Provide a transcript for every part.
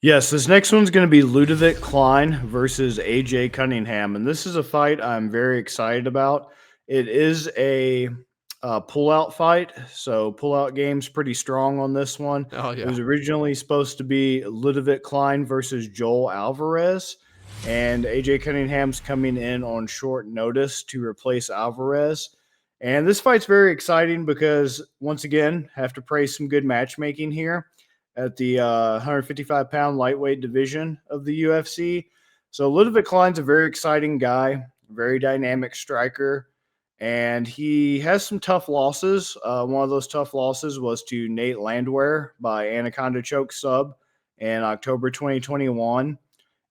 Yes, this next one's going to be Ludovit Klein versus AJ Cunningham, and this is a fight I'm very excited about. It is a pullout fight, so pullout game's pretty strong on this one. Oh It yeah. was originally supposed to be Ludovit Klein versus Joel Alvarez, and AJ Cunningham's coming in on short notice to replace Alvarez. And this fight's very exciting because, once again, have to praise some good matchmaking here at the 155-pound lightweight division of the UFC. So Ludovit Klein's a very exciting guy, very dynamic striker, and he has some tough losses. One of those tough losses was to Nate Landwehr by Anaconda choke sub in October 2021,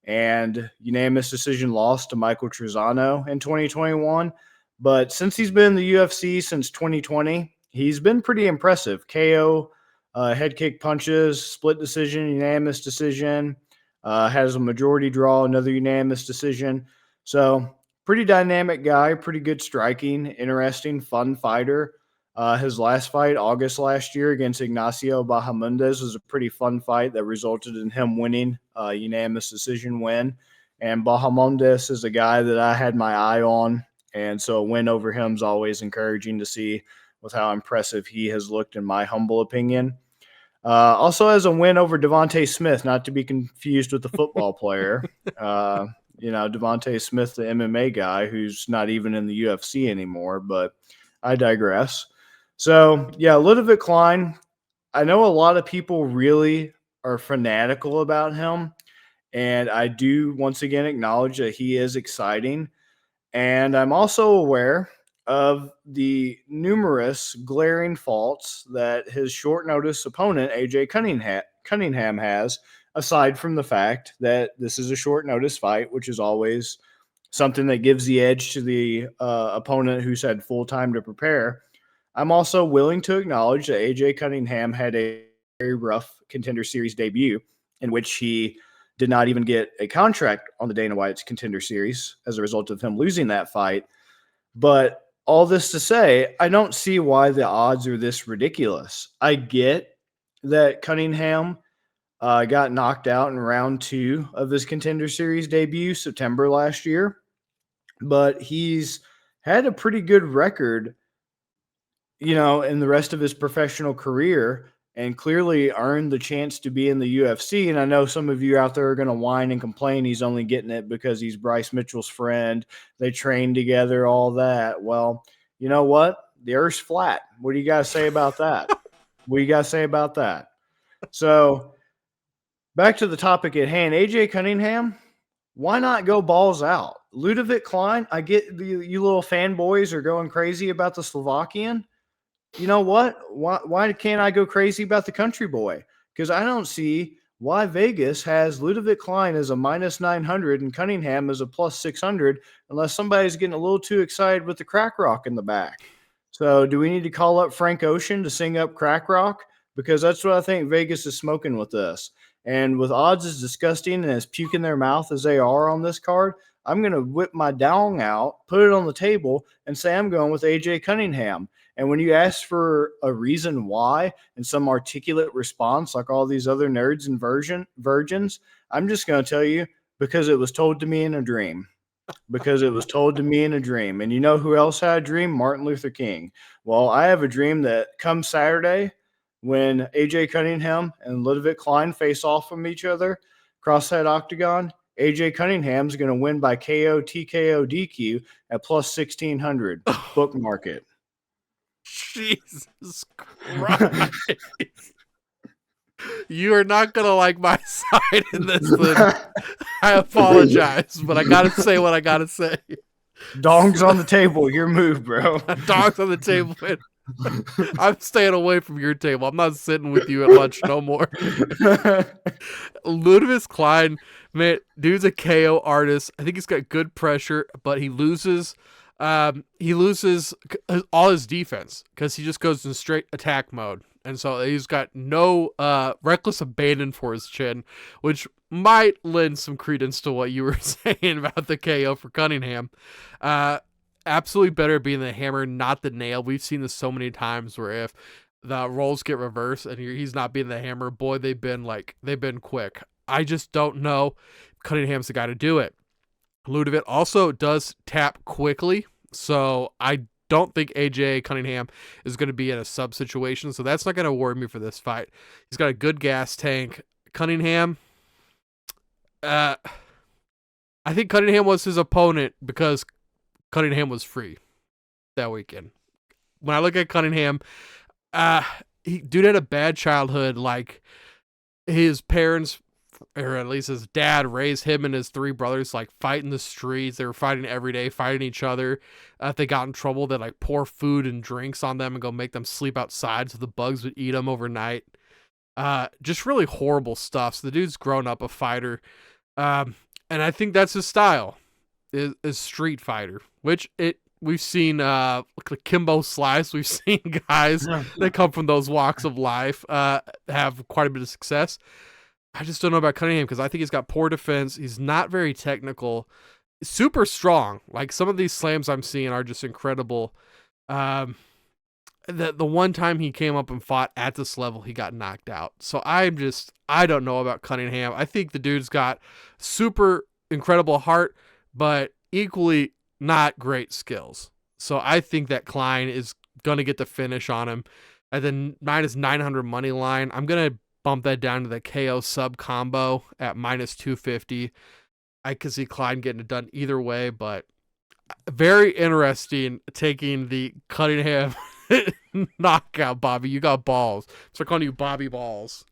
and unanimous decision loss to Michael Trezano in 2021. But since he's been in the UFC since 2020, he's been pretty impressive. KO, head kick punches, split decision, unanimous decision, has a majority draw, another unanimous decision. So, pretty dynamic guy, pretty good striking, interesting, fun fighter. His last fight, August last year, against Ignacio Bahamundes, was a pretty fun fight that resulted in him winning a unanimous decision win. And Bahamundes is a guy that I had my eye on, and so a win over him is always encouraging to see with how impressive he has looked, in my humble opinion. Also has a win over Devontae Smith, not to be confused with the football player. Devontae Smith, the MMA guy, who's not even in the UFC anymore, but I digress. So, yeah, Ludovit Klein, I know a lot of people really are fanatical about him, and I do once again acknowledge that he is exciting. And I'm also aware of the numerous glaring faults that his short notice opponent, AJ Cunningham, has, aside from the fact that this is a short notice fight, which is always something that gives the edge to the opponent who's had full time to prepare. I'm also willing to acknowledge that AJ Cunningham had a very rough Contender Series debut in which he did not even get a contract on the Dana White's Contender Series as a result of him losing that fight. But all this to say, I don't see why the odds are this ridiculous. I get that Cunningham got knocked out in round 2 of his Contender Series debut, September last year, but he's had a pretty good record, in the rest of his professional career, and clearly earned the chance to be in the UFC. And I know some of you out there are going to whine and complain he's only getting it because he's Bryce Mitchell's friend. They train together, all that. Well, you know what? The earth's flat. What do you guys say about that? What do you guys say about that? So, back to the topic at hand. AJ Cunningham, why not go balls out? Ludovit Klein, I get you little fanboys are going crazy about the Slovakian. You know what? Why can't I go crazy about the country boy? Because I don't see why Vegas has Ludovit Klein as a minus 900 and Cunningham as a plus 600 unless somebody's getting a little too excited with the crack rock in the back. So do we need to call up Frank Ocean to sing up crack rock? Because that's what I think Vegas is smoking with this. And with odds as disgusting and as puke in their mouth as they are on this card, I'm going to whip my dong out, put it on the table, and say I'm going with AJ Cunningham. And when you ask for a reason why and some articulate response, like all these other nerds and virgins, I'm just going to tell you because it was told to me in a dream. Because it was told to me in a dream. And you know who else had a dream? Martin Luther King. Well, I have a dream that come Saturday, when AJ Cunningham and Ludovit Klein face off from each other across that octagon, AJ Cunningham's going to win by KO, TKO, DQ at plus 1,600. Bookmark it. Jesus Christ. You are not going to like my side in this thing. I apologize, but I got to say what I got to say. Dong's on the table. Your move, bro. Dong's on the table. I'm staying away from your table. I'm not sitting with you at lunch no more. Ludovit Klein, man, dude's a KO artist. I think he's got good pressure, but he loses all his defense because he just goes in straight attack mode. And so he's got no reckless abandon for his chin, which might lend some credence to what you were saying about the KO for Cunningham. Absolutely better being the hammer, not the nail. We've seen this so many times where if the roles get reversed and he's not being the hammer, boy, they've been quick. I just don't know Cunningham's the guy to do it. Ludovit also does tap quickly, so I don't think AJ Cunningham is going to be in a sub situation, so that's not going to worry me for this fight. He's got a good gas tank. Cunningham, I think Cunningham was his opponent because Cunningham was free that weekend. When I look at Cunningham, dude had a bad childhood. Like, his parents, or at least his dad, raised him and his three brothers like fighting the streets. They were fighting every day, fighting each other. If they got in trouble, they'd like pour food and drinks on them and go make them sleep outside so the bugs would eat them overnight. Just really horrible stuff. So the dude's grown up a fighter. And I think that's his style, is street fighter, which we've seen Kimbo Slice. We've seen guys that come from those walks of life have quite a bit of success. I just don't know about Cunningham because I think he's got poor defense. He's not very technical, super strong. Like, some of these slams I'm seeing are just incredible. The one time he came up and fought at this level, he got knocked out. So I don't know about Cunningham. I think the dude's got super incredible heart, but equally not great skills. So I think that Klein is going to get the finish on him. And then minus 900 money line, I'm going to bump that down to the KO sub combo at minus 250. I could see Klein getting it done either way, but very interesting taking the Cunningham knockout. Bobby, you got balls. So I'm calling you Bobby Balls.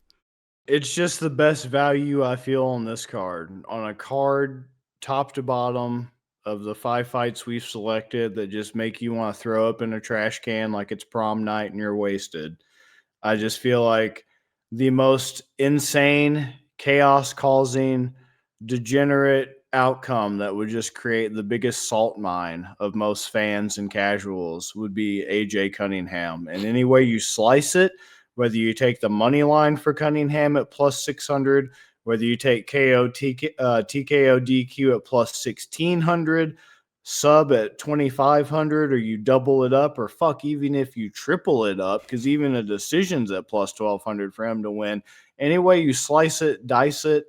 It's just the best value I feel on this card. On a card top to bottom of the 5 fights we've selected that just make you want to throw up in a trash can like it's prom night and you're wasted. I just feel like the most insane, chaos-causing, degenerate outcome that would just create the biggest salt mine of most fans and casuals would be AJ Cunningham. And any way you slice it, whether you take the money line for Cunningham at plus 600, whether you take TKO DQ at plus 1600, sub at 2500, or you double it up, or fuck, even if you triple it up, because even a decision's at plus 1200 for him to win. Any way you slice it, dice it,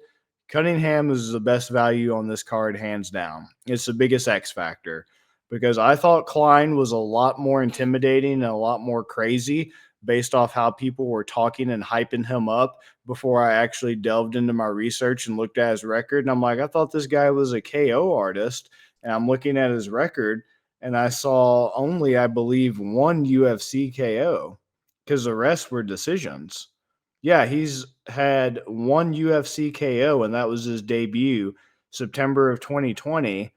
Cunningham is the best value on this card, hands down. It's the biggest X factor, because I thought Klein was a lot more intimidating and a lot more crazy based off how people were talking and hyping him up before I actually delved into my research and looked at his record. And I'm like, I thought this guy was a KO artist. And I'm looking at his record, and I saw only, I believe, one UFC KO because the rest were decisions. Yeah, he's had one UFC KO, and that was his debut, September of 2020.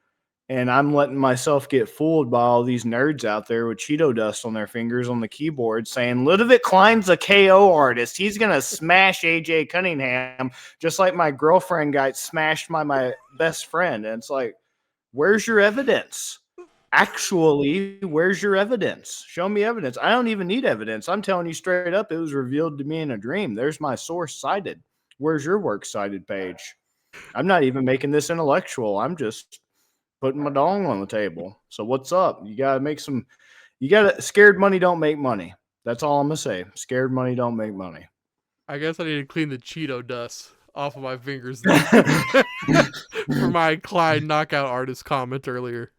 And I'm letting myself get fooled by all these nerds out there with Cheeto dust on their fingers on the keyboard saying, Ludovit Klein's a KO artist. He's going to smash AJ Cunningham just like my girlfriend got smashed by my best friend. And it's like, where's your evidence? Actually, where's your evidence? Show me evidence. I don't even need evidence. I'm telling you straight up, it was revealed to me in a dream. There's my source cited. Where's your works cited page? I'm not even making this intellectual. I'm just putting my dong on the table. So what's up? You got to make some – scared money don't make money. That's all I'm going to say. Scared money don't make money. I guess I need to clean the Cheeto dust off of my fingers for my Klein knockout artist comment earlier.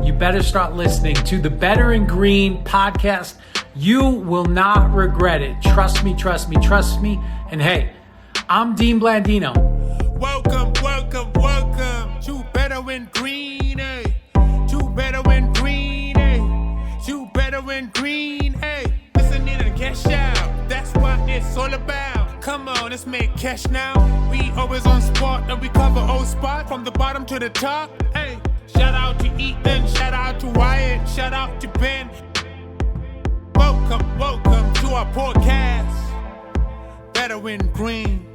You better start listening to the Better in Green podcast. You will not regret it. Trust me, trust me, trust me. And hey, I'm Dean Blandino. Welcome, welcome, welcome to Better in Green, eh? To Better in Green, eh? To Better in Green, eh? Listen in and cash out. That's what it's all about. Come on, let's make cash now. We always on spot and we cover all spot from the bottom to the top. Hey, shout out to Ethan, shout out to Wyatt, shout out to Ben. Welcome, welcome to our podcast. Better in Green.